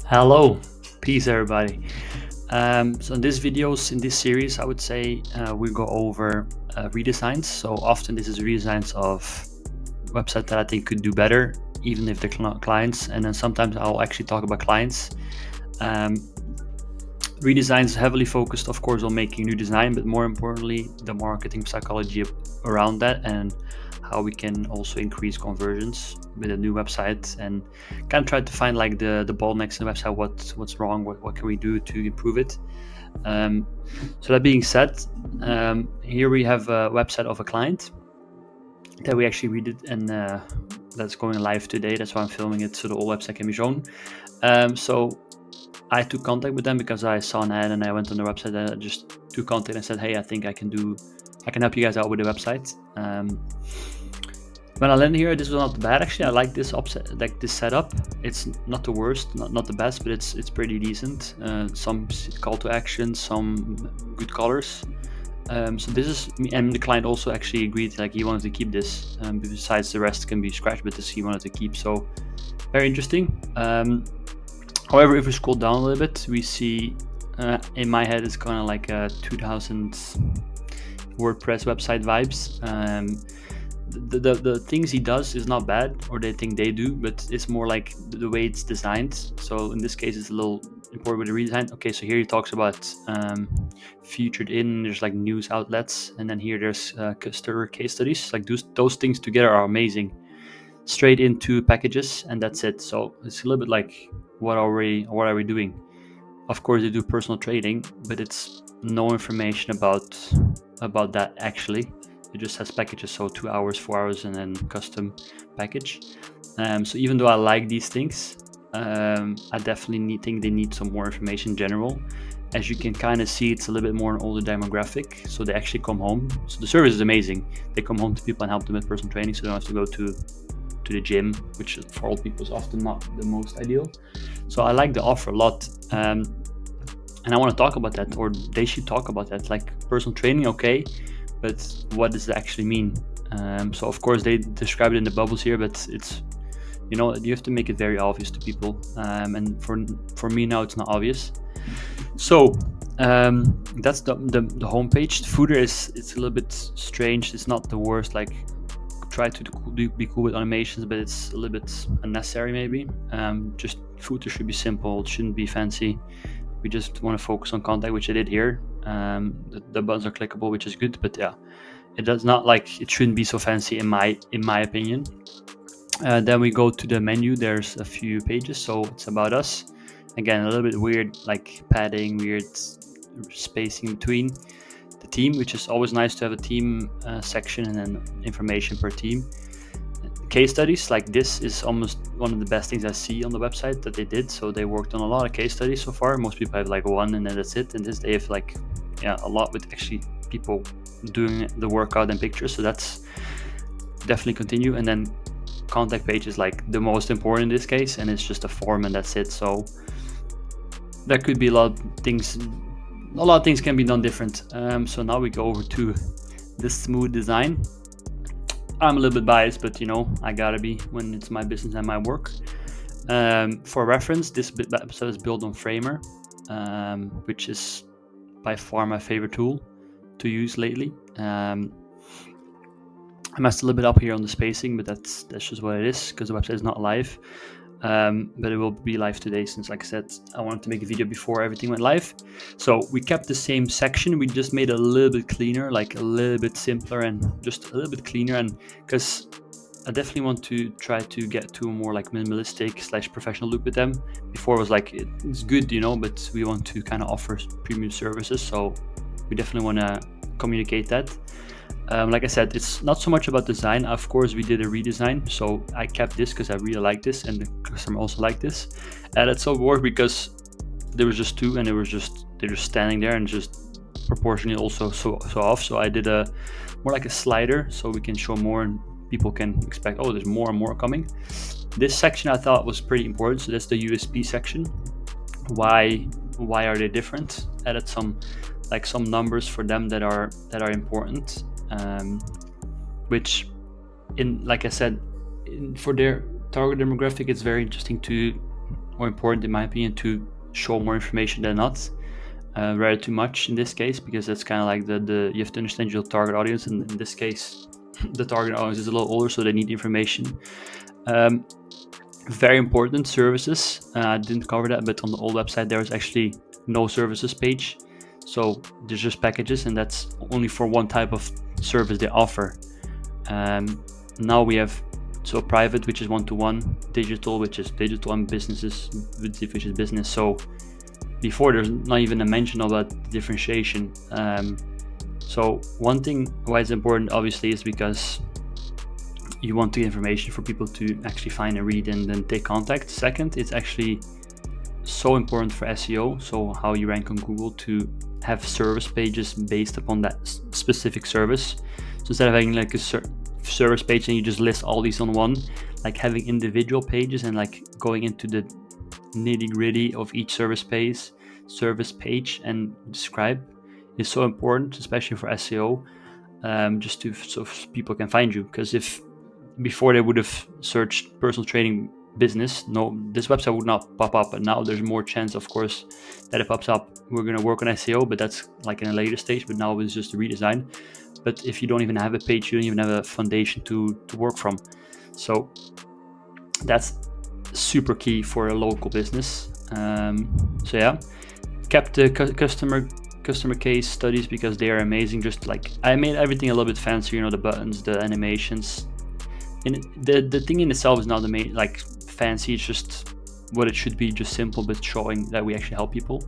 Hello, peace everybody. So in this series, I would say we go over redesigns. So often this is redesigns of websites that I think could do better, even if they're clients. And then sometimes I'll actually talk about clients. Um, Redesigns heavily focused, of course, on making new design, but more importantly, the marketing psychology around that and how we can also increase conversions with a new website and kind of try to find like the bottlenecks in the website, what's wrong, what can we do to improve it. So that being said, here we have a website of a client that we actually read it, and that's going live today. That's why I'm filming it, so the whole website can be shown. So I took contact with them because I saw an ad and I went on the website and I just took contact and said, hey, I think I can help you guys out with the website. When I landed here, this was not bad actually. I like this this setup. It's not the worst, not the best, but it's pretty decent. Some call to action, some good colors. So this is, and the client also actually agreed, like he wanted to keep this. Besides the rest can be scratched, but this he wanted to keep. So very interesting. However, if we scroll down a little bit, we see, in my head, it's kind of like a 2000 WordPress website vibes. The things he does is not bad, or they think they do, but it's more like the way it's designed. So in this case, it's a little important with the redesign. Okay, so here he talks about featured in, there's like news outlets, and then here there's customer case studies. Like those things together are amazing. Straight into packages, and that's it. So it's a little bit like, what are we doing? Of course they do personal trading, but it's no information about that actually. It just has packages, so 2 hours, 4 hours, and then custom package. So even though I like these things, I definitely think they need some more information in general. As you can kind of see, it's a little bit more an older demographic, so they actually come home. So the service is amazing. They come home to people and help them with personal training, so they don't have to go to the gym, which for old people is often not the most ideal. So I like the offer a lot, and I want to talk about that, or they should talk about that. Like personal training, okay, but what does it actually mean? So of course they describe it in the bubbles here, but it's, you have to make it very obvious to people, and for me now it's not obvious. So that's the homepage. The footer it's a little bit strange. It's not the worst. Like, try to be cool with animations, but it's a little bit unnecessary maybe. Just footer should be simple, it shouldn't be fancy. We just want to focus on contact, which I did here. The buttons are clickable, which is good, but yeah, it does not, like, it shouldn't be so fancy in my opinion. Then we go to the menu. There's a few pages, so it's about us. Again, a little bit weird, like padding, weird spacing between the team, which is always nice to have a team section and then information per team. Case studies like this is almost one of the best things I see on the website that they did. So they worked on a lot of case studies so far. Most people have like one and then that's it. And this they have like, a lot with actually people doing the workout and pictures. So that's definitely continue. And then contact page is like the most important in this case, and it's just a form and that's it. So there could be a lot of things can be done different. So now we go over to this smooth design. I'm a little bit biased, but I gotta be when it's my business and my work. For reference, this episode is built on Framer, which is by far my favorite tool to use lately. I messed a little bit up here on the spacing, but that's just what it is because the website is not live. But it will be live today, since, like I said, I wanted to make a video before everything went live. So we kept the same section, we just made it a little bit cleaner, like a little bit simpler and just a little bit cleaner. And because I definitely want to try to get to a more like minimalistic / professional look with them. Before it was like, it's good, but we want to kind of offer premium services, so we definitely want to communicate that. Like I said, it's not so much about design. Of course, we did a redesign, so I kept this because I really like this, and the customer also liked this. And it so worked because there was just two, and they're just standing there and just proportionally also so off. So I did a more like a slider, so we can show more and people can expect, oh, there's more and more coming. This section I thought was pretty important. So that's the USP section. Why are they different? Added some numbers for them that are important. Which, like I said, for their target demographic, it's very interesting to more important, in my opinion, to show more information than not. Rather too much in this case, because that's kind of like the you have to understand your target audience, and in this case the target audience is a little older, so they need information. Very important, services. I didn't cover that, but on the old website there was actually no services page, so there's just packages, and that's only for one type of service they offer. Now we have private, which is one-to-one, digital, which is digital, and businesses, which is business. So before, there's not even a mention about differentiation. So one thing why it's important, obviously, is because you want the information for people to actually find and read and then take contact. Second, it's actually so important for SEO, so how you rank on Google, to have service pages based upon that specific service. So instead of having like a service page and you just list all these on one, like having individual pages and like going into the nitty-gritty of each service page and describe is so important, especially for SEO, just so people can find you. Because if before they would have searched personal training business, this website would not pop up, but now there's more chance, of course, that it pops up. We're going to work on SEO, but that's like in a later stage, but now it's just a redesign. But if you don't even have a page, you don't even have a foundation to work from. So that's super key for a local business. So yeah, kept the customer case studies because they are amazing. Just like I made everything a little bit fancier, the buttons, the animations, and the thing in itself is not the main like fancy. It's just what it should be, just simple, but showing that we actually help people.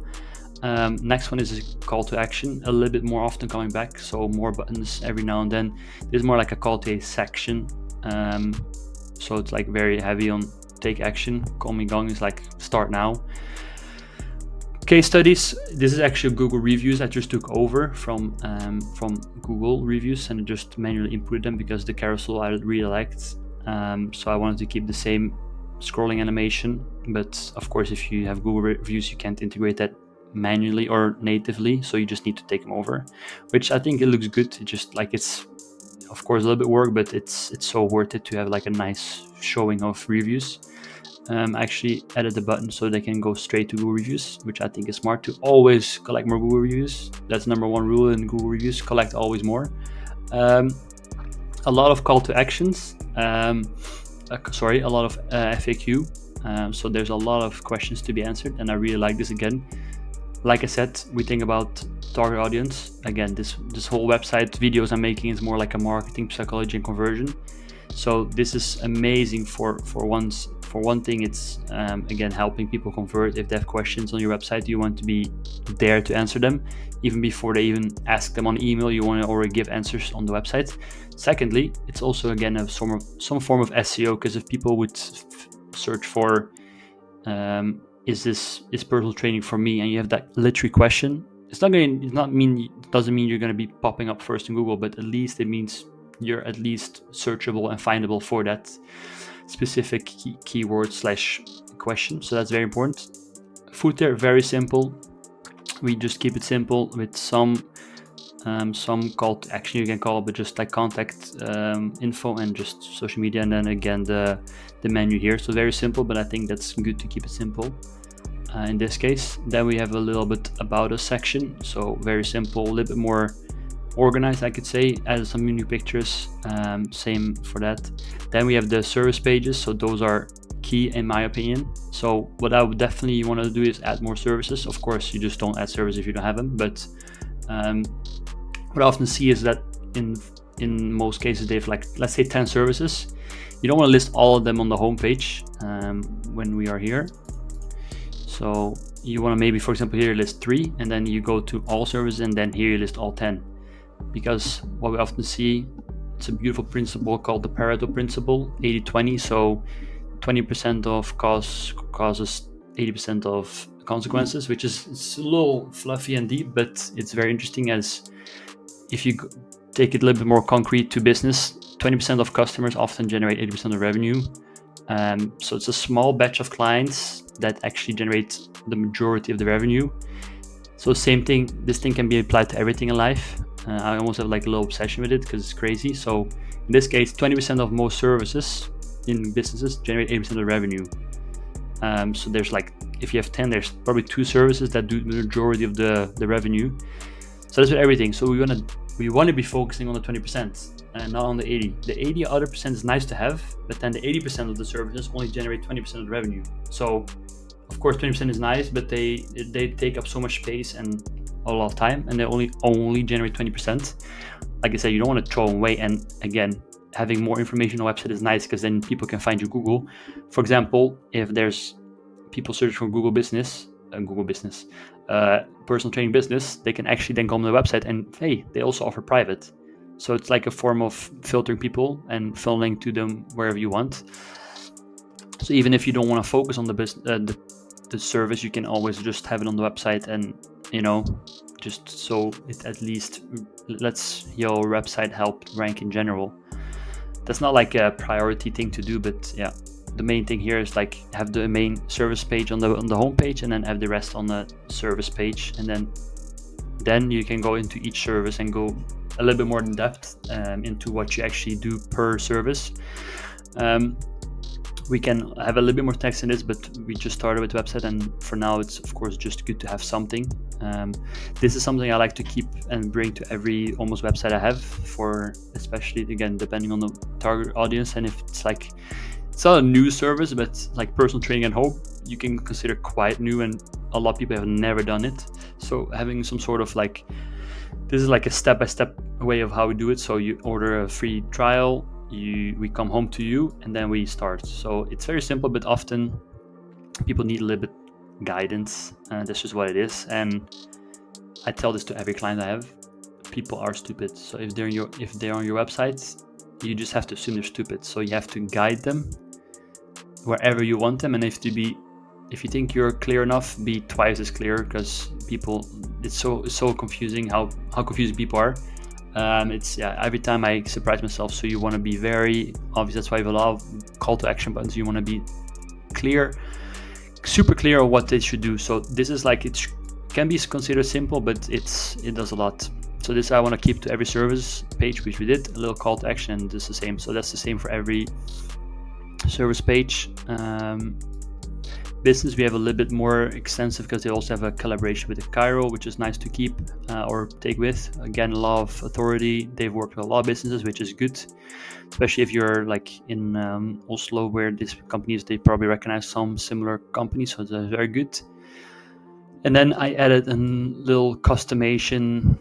Next one is a call to action, a little bit more often coming back, so more buttons every now and then. There's more like a call to a section, so it's like very heavy on take action. Call me gong is like start now. Case studies, this is actually Google reviews I just took over from Google reviews and just manually input them because the carousel I really liked. So I wanted to keep the same scrolling animation, but of course if you have Google reviews you can't integrate that manually or natively, so you just need to take them over, which I think it looks good. It just like, it's of course a little bit work, but it's so worth it to have like a nice showing of reviews. I actually added the button so they can go straight to Google reviews, which I think is smart, to always collect more Google reviews. That's number one rule in Google reviews: collect always more. A lot of call to actions, a lot of FAQ. So there's a lot of questions to be answered, and I really like this. Again, like I said, we think about target audience. Again, this whole website videos I'm making is more like a marketing, psychology, and conversion. So this is amazing for one thing. It's again helping people convert. If they have questions on your website, you want to be there to answer them even before they even ask them on email. You want to already give answers on the website. Secondly, it's also again some form of SEO, because if people would search for is personal training for me, and you have that literary question, it doesn't mean you're going to be popping up first in Google, but at least it means you're at least searchable and findable for that specific keyword / question. So that's very important. Footer, very simple. We just keep it simple with some call to action, you can call it, but just like contact info and just social media, and then again the menu here. So very simple, but I think that's good to keep it simple in this case. Then we have a little bit about us section, so very simple, a little bit more organized, I could say. Added some new pictures, same for that. Then we have the service pages, so those are key in my opinion. So what I would definitely want to do is add more services. Of course, you just don't add services if you don't have them, but what I often see is that in most cases they have, like, let's say 10 services. You don't want to list all of them on the homepage when we are here. So you want to maybe, for example, here list 3, and then you go to all services, and then here you list all 10. Because what we often see, it's a beautiful principle called the Pareto principle, 80-20. So 20% of causes 80% of consequences, which is, it's a little fluffy and deep, but it's very interesting, as if you take it a little bit more concrete to business, 20% of customers often generate 80% of revenue. So it's a small batch of clients that actually generate the majority of the revenue. So same thing, this thing can be applied to everything in life. I almost have like a little obsession with it because it's crazy. So in this case, 20% of most services in businesses generate 80% of revenue. So there's like, if you have 10, there's probably 2 services that do the majority of the revenue. So that's with everything. So we want to be focusing on the 20% and not on the 80. The 80 other percent is nice to have, but then the 80% of the services only generate 20% of the revenue. So of course 20% is nice, but they take up so much space and a lot of time, and they only generate 20%. Like I said, you don't want to throw them away. And again, having more information on the website is nice because then people can find you Google. For example, if there's people search for Google business, personal training business, they can actually then come to the website and hey, they also offer private. So it's like a form of filtering people and funneling to them wherever you want. So even if you don't want to focus on the service, you can always just have it on the website, and just so it at least lets your website help rank in general. That's not like a priority thing to do, but yeah, the main thing here is like have the main service page on the home page, and then have the rest on the service page, and then you can go into each service and go a little bit more in depth into what you actually do per service. We can have a little bit more text in this, but we just started with the website, and for now it's of course just good to have something. This is something I like to keep and bring to every almost website I have, for especially again depending on the target audience. And if it's like, it's not a new service, but like personal training at home, you can consider quite new, and a lot of people have never done it. So having some sort of like, this is like a step-by-step way of how we do it. So you order a free trial, we come home to you, and then we start. So it's very simple, but often people need a little bit guidance, and that's just what it is. And I tell this to every client I have: people are stupid. So if they're on your website, you just have to assume they're stupid. So you have to guide them wherever you want them, and if you think you're clear enough, be twice as clear, because people, it's so confusing how confusing people are. Every time I surprise myself. So you want to be very obvious. That's why we have a lot of call to action buttons. You want to be clear, super clear on what they should do. So this is like, it can be considered simple, but it does a lot. So this I want to keep to every service page, which we did, a little call to action, and this is the same. So that's the same for every service page. Business, we have a little bit more extensive because they also have a collaboration with the Cairo, which is nice to keep or take with. Again, a lot of authority. They've worked with a lot of businesses, which is good, especially if you're like in Oslo, where these companies, they probably recognize some similar companies, so that's very good. And then I added a little customization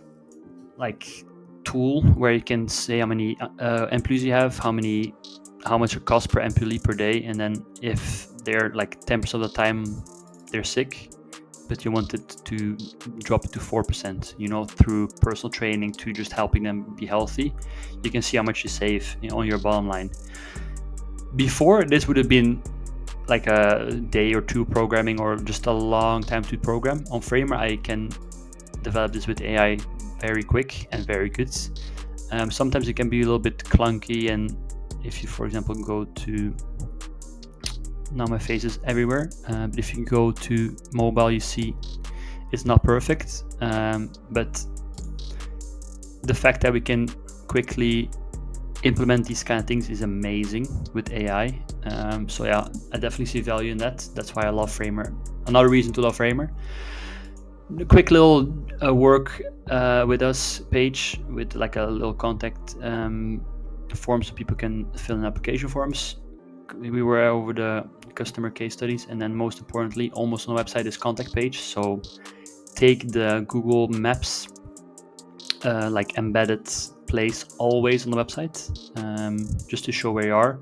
like tool where you can say how many employees you have, how much it costs per employee per day, and then if they're like 10% of the time they're sick, but you want it to drop it to 4%, through personal training, to just helping them be healthy, you can see how much you save on your bottom line. Before, this would have been like a day or two programming, or just a long time to program. On Framer, I can develop this with AI very quick and very good. Sometimes it can be a little bit clunky, and if you, for example, go to, now my face is everywhere, but if you go to mobile, you see it's not perfect, but the fact that we can quickly implement these kind of things is amazing with AI. So yeah, I definitely see value in that. That's why I love Framer. Another reason to love Framer: a quick little work with us page with like a little contact form, so people can fill in application forms. We were over the customer case studies, and then most importantly, almost on the website, is contact page. So take the Google Maps like embedded place always on the website, just to show where you are.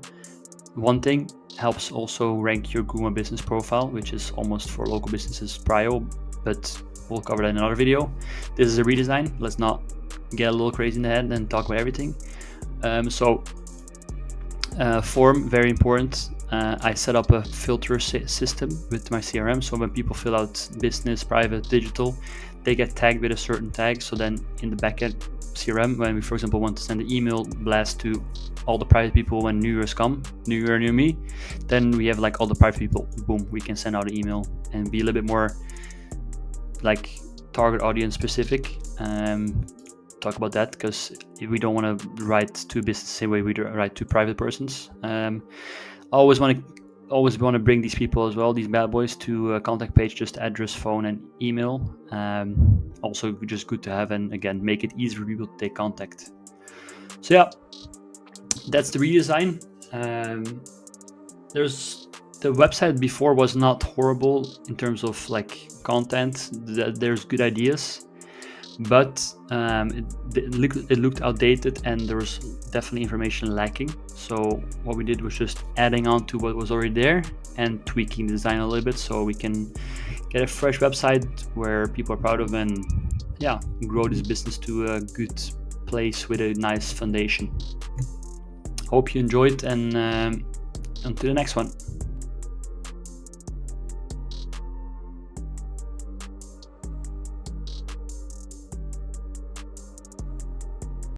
One thing helps also rank your Google business profile, which is almost for local businesses prio, but we'll cover that in another video. This is a redesign. Let's not get a little crazy in the head and talk about everything. Form, very important. I set up a filter system with my CRM, so when people fill out business, private, digital, they get tagged with a certain tag. So then in the backend CRM, when we, for example, want to send an email blast to all the private people when New Year's come, New Year, New Me, then we have like all the private people, boom, we can send out an email and be a little bit more like target audience specific. Talk about that, because we don't want to write to business the same way we write to private persons. I always want to always want to bring these people as well, these bad boys, to a contact page, just address, phone, and email. Also, just good to have, and again, make it easy for people to take contact. So yeah, that's the redesign. There's the website before was not horrible in terms of like content. There's good ideas, but it looked outdated and there was definitely information lacking. So what we did was just adding on to what was already there and tweaking the design a little bit so we can get a fresh website where people are proud of, and yeah, grow this business to a good place with a nice foundation. Hope you enjoyed, and until the next one.